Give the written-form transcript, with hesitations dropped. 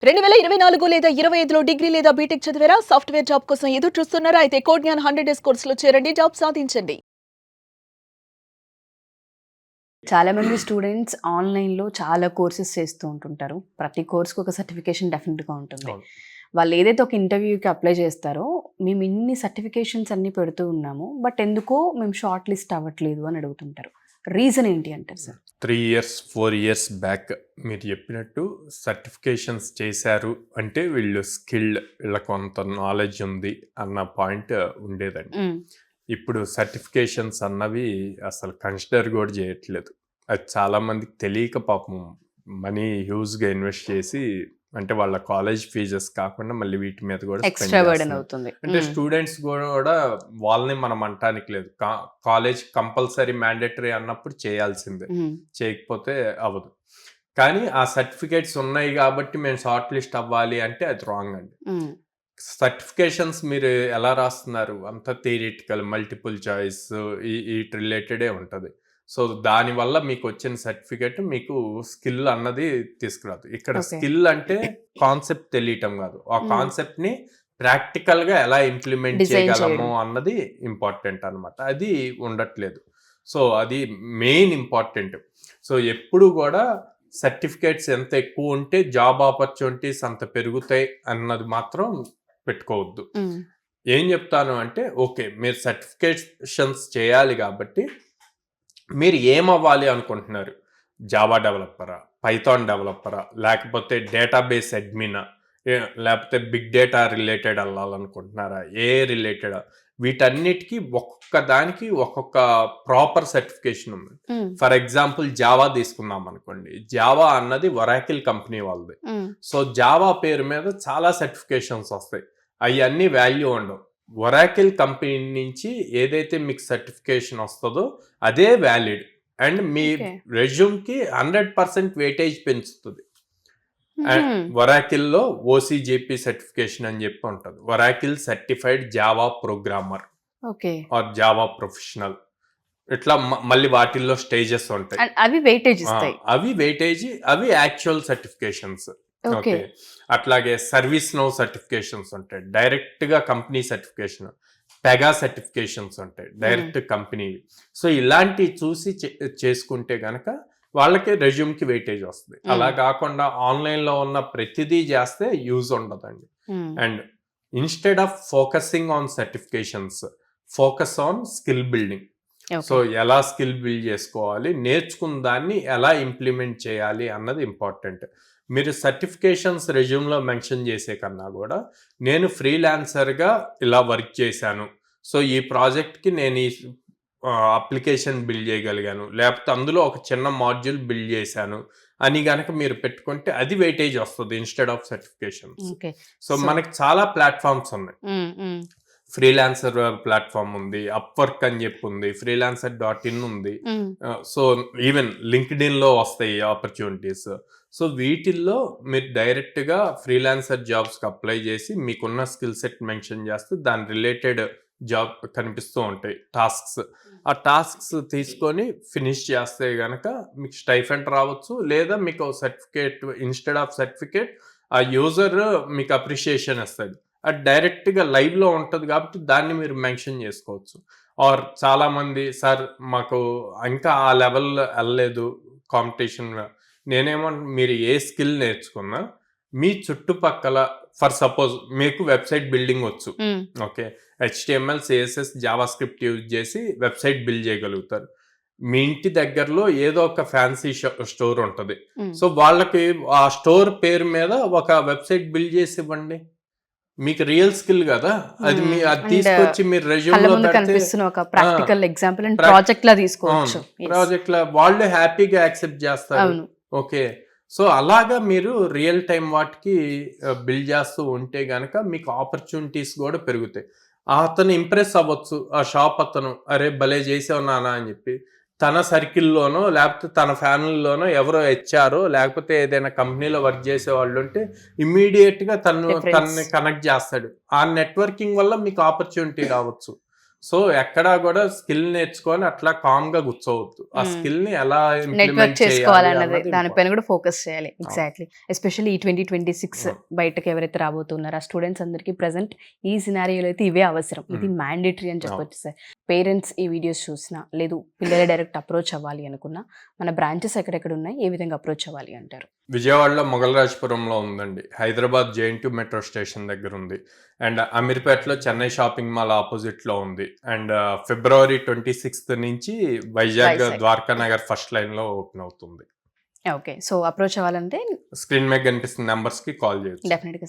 2024 లేదా 25లో డిగ్రీ లేదా బీటెక్ చదివారా? సాఫ్ట్‌వేర్ జాబ్ కోసం ఎదురు చూస్తున్నారా? అయితే కోడ్‌జ్ఞాన్ 100 డేస్ కోర్సులో చేరండి. జాబ్ సాధించండి. చాలా మంది స్టూడెంట్స్ ఆన్‌లైన్‌లో చాలా కోర్సెస్ చేస్తూ ఉంటుంటారు. ప్రతి కోర్స్‌కి ఒక సర్టిఫికేషన్ డెఫినిట్‌గా ఉంటుంది. అవును. వాళ్ళు ఏదైతే ఒక ఇంటర్వ్యూకి అప్లై చేస్తారో, మేము ఇన్ని సర్టిఫికేషన్స్ అన్నీ పెడుతూ ఉన్నాము. బట్ ఎందుకో మేము షార్ట్ లిస్ట్ అవ్వట్లేదు అని అడుగుతుంటారు. రీజన్ ఏంటి అంటారు సార్? 3 ఇయర్స్, 4 ఇయర్స్ బ్యాక్ మీరు చెప్పినట్టు సర్టిఫికేషన్స్ చేశారు అంటే వీళ్ళు స్కిల్డ్, వీళ్ళకి కొంత నాలెడ్జ్ ఉంది అన్న పాయింట్ ఉండేదండి. ఇప్పుడు సర్టిఫికేషన్స్ అన్నవి అసలు కన్సిడర్ కూడా చేయట్లేదు. అది చాలామందికి తెలియక పాపం మనీ హ్యూజ్గా ఇన్వెస్ట్ చేసి, అంటే వాళ్ళ కాలేజ్ ఫీజెస్ కాకుండా మళ్ళీ వీటి మీద కూడా spend ఎక్స్ట్రా బర్డెన్ చేస్తున్నారు. అవుతుంది. అంటే స్టూడెంట్స్ కూడా వాళ్ళని మనం అంటానికి లేదు. కాలేజ్ కంపల్సరీ మ్యాండేటరీ అన్నప్పుడు చేయాల్సిందే, చేయకపోతే అవ్వదు. కానీ ఆ సర్టిఫికేట్స్ ఉన్నాయి కాబట్టి మేము షార్ట్ లిస్ట్ అవ్వాలి అంటే అది రాంగ్ అండి. సర్టిఫికేషన్స్ మీరు ఎలా రాస్తున్నారు? అంత థియరిటికల్, మల్టిపుల్ చాయిస్ వీటి రిలేటెడే ఉంటుంది. సో దానివల్ల మీకు వచ్చిన సర్టిఫికేట్ మీకు స్కిల్ అన్నది తీసుకురాదు. ఇక్కడ Okay. స్కిల్ అంటే కాన్సెప్ట్ తెలియటం కాదు, ఆ కాన్సెప్ట్ని ప్రాక్టికల్గా ఎలా ఇంప్లిమెంట్ Design చేయగలము చేయడం. అన్నది ఇంపార్టెంట్ అనమాట. అది ఉండట్లేదు. సో అది మెయిన్ ఇంపార్టెంట్. సో ఎప్పుడు కూడా సర్టిఫికేట్స్ ఎంత ఎక్కువ ఉంటే జాబ్ ఆపర్చునిటీస్ అంత పెరుగుతాయి అన్నది మాత్రం పెట్టుకోవద్దు. ఏం చెప్తాను అంటే, ఓకే మీరు సర్టిఫికేషన్స్ చేయాలి కాబట్టి మీరు ఏమవ్వాలి అనుకుంటున్నారు? జావా డెవలపరా, పైథాన్ డెవలపరా, లేకపోతే డేటాబేస్ అడ్మినా, లేకపోతే బిగ్ డేటా రిలేటెడ్ వెళ్ళాలనుకుంటున్నారా, ఏ రిలేటెడ్? వీటన్నిటికీ ఒక్కొక్క దానికి ఒక్కొక్క ప్రాపర్ సర్టిఫికేషన్ ఉంది. ఫర్ ఎగ్జాంపుల్ జావా తీసుకుందాం అనుకోండి. జావా అన్నది ఒరాకిల్ కంపెనీ వాళ్ళది. సో జావా పేరు మీద చాలా సర్టిఫికేషన్స్ వస్తాయి, అవన్నీ వాల్యూ ఉండవు. ఒరాకిల్ కంపెనీ నుంచి ఏదైతే మీకు సర్టిఫికేషన్ వస్తుందో అదే వ్యాలిడ్ అండ్ మీ Okay. రెజ్యూమ్కి 100% వెయిటేజ్ పెంచుతుంది. ఒరాకిల్లో ఓసీజేపీ సర్టిఫికేషన్ అని చెప్పి ఉంటుంది. Oracle certified Java programmer okay. Or Java professional, ఇట్లా మళ్ళీ వాటిల్లో స్టేజెస్ ఉంటాయి. అవి వెయిటేజ్ ఇస్తాయి. అవి వెయిటేజ్, అవి యాక్చువల్ సర్టిఫికేషన్స్. ఓకే. ఓకే, అట్లాగే సర్వీస్ నో సర్టిఫికేషన్స్ ఉంటాయి, డైరెక్ట్ గా కంపెనీ సర్టిఫికేషన్. పెగా సర్టిఫికేషన్స్ ఉంటాయి, డైరెక్ట్ కంపెనీ. సో ఇలాంటివి చూసి చేసుకుంటే గనక వాళ్ళకి రెజ్యూమ్ కి వెయిటేజ్ వస్తుంది. అలా కాకుండా ఆన్లైన్ లో ఉన్న ప్రతిదీ చేస్తే యూజ్ ఉండదండి. And instead of focusing on certifications, focus on skill building. So ఎలా స్కిల్ బిల్డ్ చేసుకోవాలి, నేర్చుకున్న దాన్ని ఎలా ఇంప్లిమెంట్ చేయాలి అన్నది ఇంపార్టెంట్. మీరు సర్టిఫికేషన్స్ రెజ్యూమ్లో మెన్షన్ చేసే కన్నా కూడా, నేను ఫ్రీలాన్సర్గా ఇలా వర్క్ చేశాను, సో ఈ ప్రాజెక్ట్కి నేను ఈ అప్లికేషన్ బిల్డ్ చేయగలిగాను, లేకపోతే అందులో ఒక చిన్న మాడ్యూల్ బిల్డ్ చేశాను అని గనక మీరు పెట్టుకుంటే అది వెయిటేజ్ వస్తుంది ఇన్స్టెడ్ ఆఫ్ సర్టిఫికేషన్స్. సో మనకి చాలా ప్లాట్ఫామ్స్ ఉన్నాయి. ఫ్రీలాన్సర్ ప్లాట్ఫామ్ ఉంది, అప్వర్క్ అని చెప్పి ఉంది, freelancer.in ఉంది. సో ఈవెన్ లింక్డ్ఇన్ లో వస్తాయి ఆపర్చునిటీస్. సో వీటిల్లో మీరు డైరెక్ట్గా ఫ్రీలాన్సర్ జాబ్స్కి అప్లై చేసి మీకున్న స్కిల్ సెట్ మెన్షన్ చేస్తే దాని రిలేటెడ్ జాబ్ కనిపిస్తూ ఉంటాయి, టాస్క్స్. ఆ టాస్క్స్ తీసుకొని ఫినిష్ చేస్తే గనక మీకు స్టైఫెండ్ రావచ్చు, లేదా మీకు సర్టిఫికేట్, ఇన్స్టెడ్ ఆఫ్ సర్టిఫికేట్ ఆ యూజర్ మీకు అప్రిషియేషన్ ఇస్తాడు. అది డైరెక్ట్గా లైవ్లో ఉంటుంది కాబట్టి దాన్ని మీరు మెన్షన్ చేసుకోవచ్చు. ఆర్ చాలామంది, సార్ మాకు ఇంకా ఆ లెవెల్ వెళ్ళలేదు కాంపిటీషన్. మీరు ఏ స్కిల్ నేర్చుకున్నా మీ చుట్టుపక్కల, ఫర్ సపోజ్ మీకు వెబ్సైట్ బిల్డింగ్ వచ్చు, okay, HTML, CSS, JavaScript use చేసి వెబ్సైట్ బిల్డ్ చేయగలుగుతారు. మీ ఇంటి దగ్గరలో ఏదో ఒక ఫ్యాన్సీ స్టోర్ ఉంటుంది, సో వాళ్ళకి ఆ స్టోర్ పేరు మీద ఒక వెబ్సైట్ బిల్డ్ చేసి ఇవ్వండి. మీకు రియల్ స్కిల్ కదా అది, అది తీసుకొచ్చి మీరు రెజ్యూమ్ లో కనిపిస్తున్న ఒక ప్రాక్టికల్ ఎగ్జాంపుల్ అండ్ ప్రాజెక్ట్ లా తీసుకోవచ్చు. ప్రాజెక్ట్ లా వాళ్ళు హ్యాపీగా యాక్సెప్ట్ చేస్తారు. ఓకే, సో అలాగా మీరు రియల్ టైం వాటికి బిల్డ్ చేస్తూ ఉంటే గనక మీకు ఆపర్చునిటీస్ కూడా పెరుగుతాయి. అతను ఇంప్రెస్ అవ్వచ్చు, ఆ షాప్ అతను, అరే భలే చేసావు నానా అని చెప్పి తన సర్కిల్లోనో లేకపోతే తన ఫ్యామిలీలోనో ఎవరో హెచ్ఆరో లేకపోతే ఏదైనా కంపెనీలో వర్క్ చేసే వాళ్ళు ఉంటే ఇమ్మీడియట్గా తనని కనెక్ట్ చేస్తాడు. ఆ నెట్వర్కింగ్ వల్ల మీకు ఆపర్చునిటీ రావచ్చు. సో ఎక్కడా కూడా స్కిల్ నేర్చుకొని అట్లా కామ్ గా కూర్చోవద్దు. ఆ Hmm. స్కిల్ ని ఎలా నెట్వర్క్ ఇంప్లిమెంట్ చేసుకోవాలన్నది చేయాలి దానిపైన కూడా ఫోకస్ చేయాలి. ఎగ్జాక్ట్లీ. ఎస్పెషల్లీ ఈ 2026 అవును. బయటకు ఎవరైతే రాబోతున్నారో ఆ స్టూడెంట్స్ అందరికీ ప్రజెంట్ ఈ సినారియోలో అయితే ఇవే అవసరం. ఇది మ్యాండేటరీ అని చెప్పొచ్చు సార్. పేరెంట్స్ ఈ వీడియోస్ చూసినా లేదు పిల్లలు డైరెక్ట్ అప్రోచ్ అవ్వాలి అనుకున్నా మన బ్రాంచెస్ ఎక్కడెక్కడ ఉన్నాయి, ఏ విధంగా అప్రోచ్ అవ్వాలి అంటారు? విజయవాడలో మొగలరాజపురంలో ఉందండి, హైదరాబాద్ జేఎన్టీ మెట్రో స్టేషన్ దగ్గర ఉంది, అండ్ అమీర్పేటలో చెన్నై షాపింగ్ మాల్ ఆపోజిట్ లో ఉంది, అండ్ ఫిబ్రవరి 26 నుంచి వైజాగ్ వైజాగ్. ద్వారకా నగర్ ఫస్ట్ లైన్ లో ఓపెన్ అవుతుంది. ఓకే. సో అప్రోచ్ అవ్వాలంటే స్క్రీన్ మీద కనిపిస్తున్న నెంబర్స్ కి కాల్ చేయొచ్చు. డెఫినెట్గా